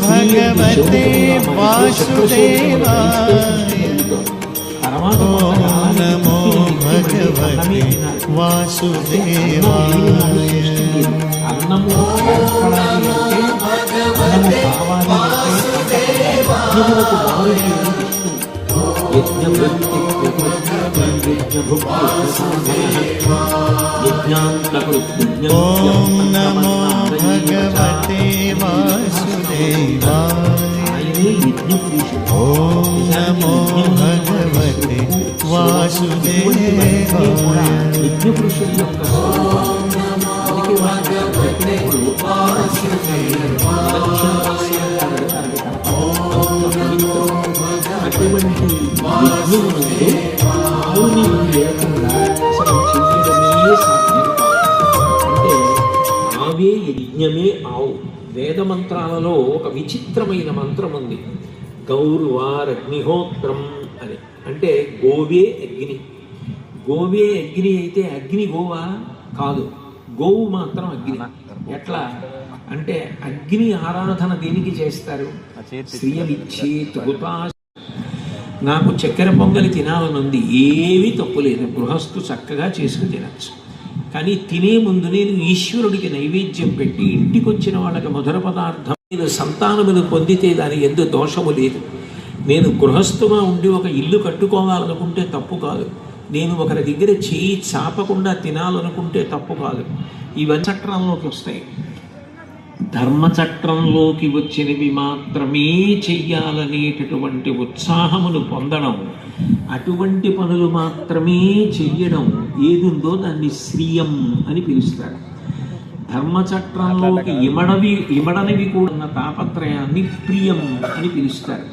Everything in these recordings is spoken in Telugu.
భగవతే వాసుదేవాయ. నమో భగవతే వాసుదేవాయ. అన్నము ఓం నమో భగవతే వాసుదేవాయ. ఓం నమో భగవతే వాసుదేవాయ. యజ్ఞపురుషుడి యొక్క అటువంటి యజ్ఞమునందు ఆవుని లేకుండా అసలు చేయడమే సాధ్యం కాదు. అంటే ఆవే యజ్ఞమే ఆవు. వేద మంత్రాలలో ఒక విచిత్రమైన మంత్రం ఉంది, గౌర్వారగ్నిహోత్రం అని. అంటే గోవే అగ్ని. గోవే అగ్ని అయితే అగ్ని గోవా కాదు, గోవు మాత్రం అగ్ని. ఎట్లా అంటే అగ్ని ఆరాధన దేనికి చేస్తారు? శ్రియమిచ్చేత్ హుతా. నాకు చక్కెర పొంగలి తినాలనుంది, ఏమీ తప్పులేదు, గృహస్థు చక్కగా చేసుకుని తినచ్చు. కానీ తినే ముందు నేను ఈశ్వరుడికి నైవేద్యం పెట్టి ఇంటికి వచ్చిన వాళ్ళకి మధుర పదార్థం నేను సంతానమును పొందితే దాని ఎందు దోషము లేదు. నేను గృహస్థుగా ఉండి ఒక ఇల్లు కట్టుకోవాలనుకుంటే తప్పు కాదు. నేను ఒకరి దగ్గర చేయి చాపకుండా తినాలనుకుంటే తప్పు కాదు. ఇవన్నీ చట్రంలోకి వస్తాయి. ధర్మచట్రంలోకి వచ్చినవి మాత్రమే చెయ్యాలనేటటువంటి ఉత్సాహమును పొందడం, అటువంటి పనులు మాత్రమే చెయ్యడం ఏదుందో దాన్ని శ్రియం అని పిలుస్తారు. ధర్మచట్రంలోకి ఇమడనివి కూడా తాపత్రయాన్ని ప్రియం అని పిలుస్తారు.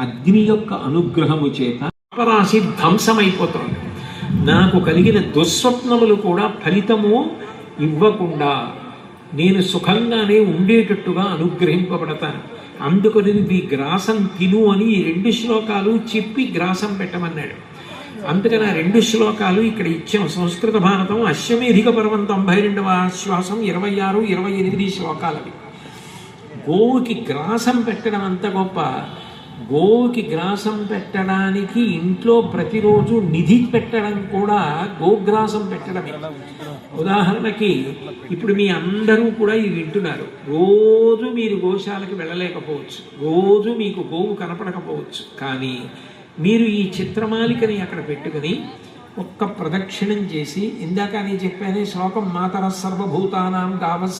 అగ్ని యొక్క అనుగ్రహము చేత పాపరాశి ధ్వంసమైపోతుంది. నాకు కలిగిన దుస్వప్నములు కూడా ఫలితము ఇవ్వకుండా నేను సుఖంగానే ఉండేటట్టుగా అనుగ్రహింపబడతాను. అందుకని ఈ గ్రాసం తిను అని ఈ 2 శ్లోకాలు చెప్పి గ్రాసం పెట్టమన్నాడు. అందుకని ఆ 2 శ్లోకాలు ఇక్కడ ఇచ్చాం. సంస్కృత భారతం అశ్వమేధిక పర్వం 92వ శ్వాసం 26, 28 శ్లోకాలవి. గోవుకి గ్రాసం పెట్టడం అంత గొప్ప. గోవుకి గ్రాసం పెట్టడానికి ఇంట్లో ప్రతిరోజు నిధి పెట్టడం కూడా గోగ్రాసం పెట్టడమే. ఉదాహరణకి ఇప్పుడు మీ అందరూ కూడా ఇది వింటున్నారు. రోజు మీరు గోశాలకు వెళ్ళలేకపోవచ్చు, రోజు మీకు గోవు కనపడకపోవచ్చు. కానీ మీరు ఈ చిత్రమాలికని అక్కడ పెట్టుకుని ఒక్క ప్రదక్షిణం చేసి, ఇందాక నేను చెప్పానే శ్లోకం, మాతర సర్వభూతానాం గావ